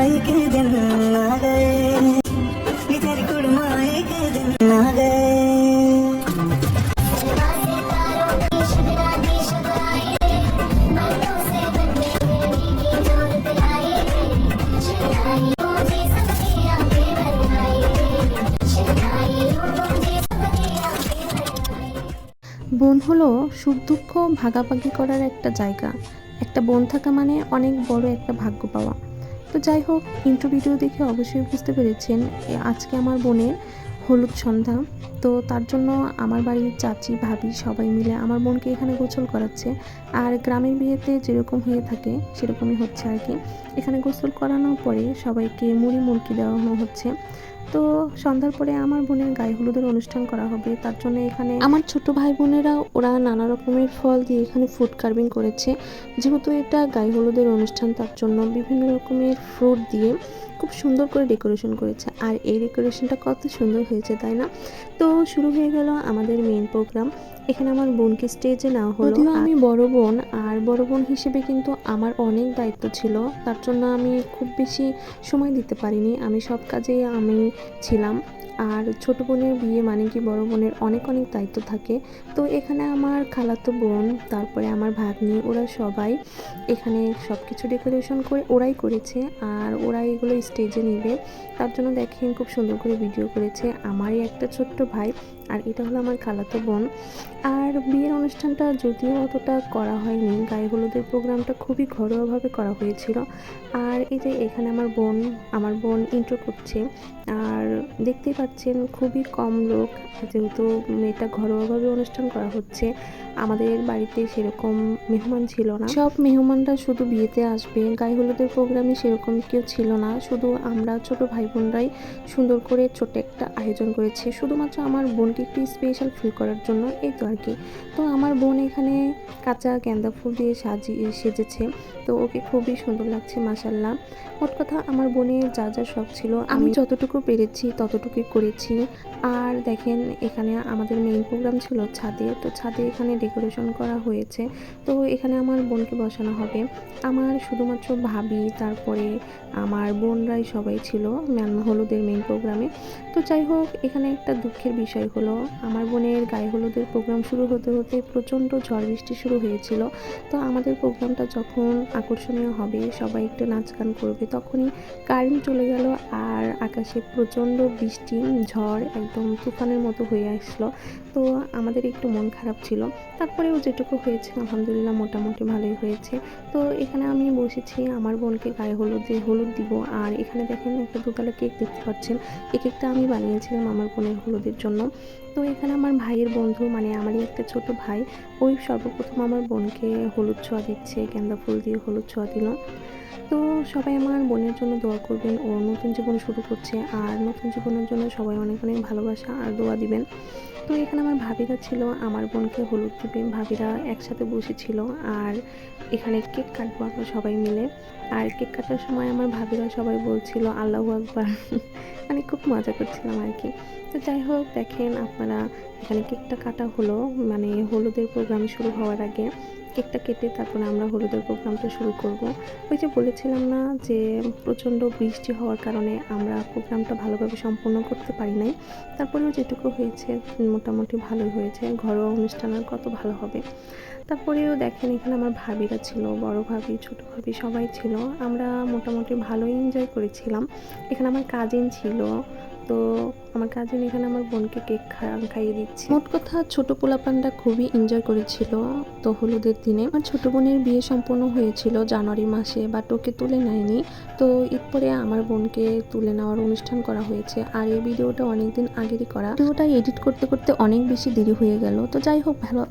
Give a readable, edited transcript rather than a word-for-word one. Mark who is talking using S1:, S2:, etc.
S1: एक दिन आ गए, तेरी कुड़मा एक दिन आ गए।
S2: বোন হলো সুখ দুঃখ ভাগাভাগি করার একটা জায়গা। একটা বোন থাকা মানে অনেক বড় একটা ভাগ্য পাওয়া। তো যাই হোক, ইন্ট্রো ভিডিও দেখে অবশ্যই বুঝতে পেরেছেন আজকে আমার বোনের হলুদ সন্ধ্যা। তো তার জন্য আমার বাড়ির চাচি ভাবি সবাই মিলে আমার বোনকে এখানে গোসল করাচ্ছে। আর গ্রামের বিয়েতে যেরকম হয়ে থাকে সেরকমই হচ্ছে আর কি। এখানে গোসল করানোর পরে সবাইকে মুড়ি মুড়কি দেওয়ানো হচ্ছে। তো সন্ধ্যার পরে আমার বোনের গায়ে হলুদের অনুষ্ঠান করা হবে, তার জন্য এখানে আমার ছোট ভাই বোনেরা ওরা নানা রকমের ফল দিয়ে এখানে ফুড কার্ভিং করেছে। যেহেতু এটা গায়ে হলুদের অনুষ্ঠান, তার জন্য বিভিন্ন রকমের ফ্রুট দিয়ে খুব সুন্দর করে ডেকোরেশন করেছে। আর এই ডেকোরেশনটা কত সুন্দর হয়েছে, তাই না? তো শুরু হয়ে গেল আমাদের মেইন প্রোগ্রাম। এখানে আমার বোনকে স্টেজে নেওয়া হলো। যদিও আমি বড় বোন, আর বড় বোন হিসেবে কিন্তু আমার অনেক দায়িত্ব ছিল, তার জন্য আমি খুব বেশি সময় দিতে পারিনি। আমি সব কাজেই আমি ছিলাম। আর ছোট বোনের বিয়ে মানে কি বড় বোনের অনেক অনেক দায়িত্ব থাকে। তো এখানে আমার খালাতো বোন, তারপরে আমার ভাগ্নি, ওরা সবাই এখানে সব কিছু ডেকোরেশন করে ওরাই করেছে। আর ওরা এগুলো স্টেজে নেবে, তার জন্য দেখেন খুব সুন্দর করে ভিডিও করেছে। আমারই একটা ছোট্ট ভাই, আর এটা হলো আমার খালাতো বোন। আর বিয়ের অনুষ্ঠানটা যদিও অতটা করা হয়নি, গায়ে হলুদের প্রোগ্রামটা খুবই ঘরোয়াভাবে করা হয়েছিল। আর এই যে এখানে আমার বোন ইন্ট্রো করছে। আর দেখতেই পাচ্ছেন খুবই কম লোক, যেহেতু এটা ঘরোয়াভাবে অনুষ্ঠান করা হচ্ছে। আমাদের বাড়িতে সেরকম মেহমান ছিল না, সব মেহমানরা শুধু বিয়েতে আসবে, গায়ে হলুদের প্রোগ্রামে সেরকম কেউ ছিল না। শুধু আমরা ছোট ভাই বোনরাই সুন্দর করে ছোট একটা আয়োজন করেছি, শুধুমাত্র আমার বোনকে একটু স্পেশাল ফিল করার জন্য, এই তো আর কি। তো আমার বোন এখানে কাঁচা গেন্দা ফুল দিয়ে সেজেছে। তো ওকে খুবই সুন্দর লাগছে মাশাআল্লাহ। মোট কথা আমার বোনের যা যা শখ ছিল আমি যতটুকু পেরেছি ততটুকুই করেছি। আর দেখেন এখানে আমাদের মেইন প্রোগ্রাম ছিল ছাদে। তো ছাদে এখানে ডেকোরেশন করা হয়েছে। তো এখানে আমার বোনকে বসানো হবে। আমার শুধুমাত্র ভাবি, তারপরে আমার বোনরাই সবাই ছিল হলুদের মেইন প্রোগ্রামে। তো যাই হোক, এখানে একটা দুঃখের বিষয় হলো আমার বোনের গায়ে হলুদের প্রোগ্রাম শুরু হতে হতে প্রচণ্ড ঝড় বৃষ্টি শুরু হয়েছিল। তো আমাদের প্রোগ্রামটা যখন আকর্ষণীয় হবে, সবাই একটু নাচ গান করবে, তখনই কারেন্ট চলে গেল। আর আকাশে প্রচণ্ড বৃষ্টি, ঝড় একদম তুফানের মতো হয়ে আসলো। তো আমাদের একটু মন খারাপ ছিল। তারপরেও যেটুকু হয়েছে আলহামদুলিল্লাহ মোটামুটি ভালোই হয়েছে। তো এখানে আমি বসেছি আমার বোনকে গায়ে হলুদ দিব। আর এখানে দেখেন একটা দোতলা কেক দেখতে পাচ্ছেন, এই কেকটা আমি বানিয়েছিলাম আমার বোনের হলুদের জন্য। তো এখানে আমার ভাইয়ের বন্ধু, মানে আমারই একটা ছোট ভাই, ওই সর্বপ্রথম আমার বোনকে হলুদ ছোঁয়া দিচ্ছে, গেন্দা ফুল দিয়ে হলুদ ছোঁয়া দিল। তো সবাই আমার বোনের জন্য দোয়া করবেন, ও নতুন জীবন শুরু করছে। আর নতুন জীবনের জন্য সবাই অনেক অনেক ভালোবাসা আর দোয়া দিবেন। তো এখানে আমার ভাবিরা ছিল, আমার বোনকে হলুদ দিবে, ভাবিরা একসাথে বসেছিল। আর এখানে কেক কাটবো আমরা সবাই মিলে। আর কেক কাটার সময় আমার ভাবিরা সবাই বলছিল আল্লাহু আকবার, মানে খুব মজা করছিলাম আর কি। তো যাই হোক, দেখেন আপনারা এখানে কেকটা কাটা হলো, মানে হলুদের প্রোগ্রাম শুরু হওয়ার আগে কেকটা কেটে তারপরে আমরা হলুদের প্রোগ্রামটা শুরু করব। ওই যে বলেছিলাম না যে প্রচণ্ড বৃষ্টি হওয়ার কারণে আমরা প্রোগ্রামটা ভালোভাবে সম্পন্ন করতে পারি নাই। তারপরেও যেটুকু হয়েছে মোটামুটি ভালোই হয়েছে, ঘরোয়া অনুষ্ঠান আর কত ভালো হবে। তারপরেও দেখেন এখানে আমার ভাবিরা ছিল, বড় ভাবি, ছোট ভাবি সবাই ছিল। আমরা মোটামুটি ভালোই এনজয় করেছিলাম। এখানে আমার কাজিন ছিল, তো আমার কাজিন এখানে আমার বোনকে কেক খাইয়ে দিচ্ছে। মোট কথা ছোট পোলাপানটা খুবই এনজয় করেছিল। তো হলুদের দিনে আমার ছোট বোনের বিয়ে সম্পন্ন হয়েছিল জানুয়ারি মাসে, বাট ওকে তুলে নেয়নি। তো এরপরে আমার বোনকে তুলে নেওয়ার অনুষ্ঠান করা হয়েছে। আর এই ভিডিওটা অনেকদিন আগেরই করা, ভিডিওটা এডিট করতে করতে অনেক বেশি দেরি হয়ে গেল। তো যাই হোক, ভালো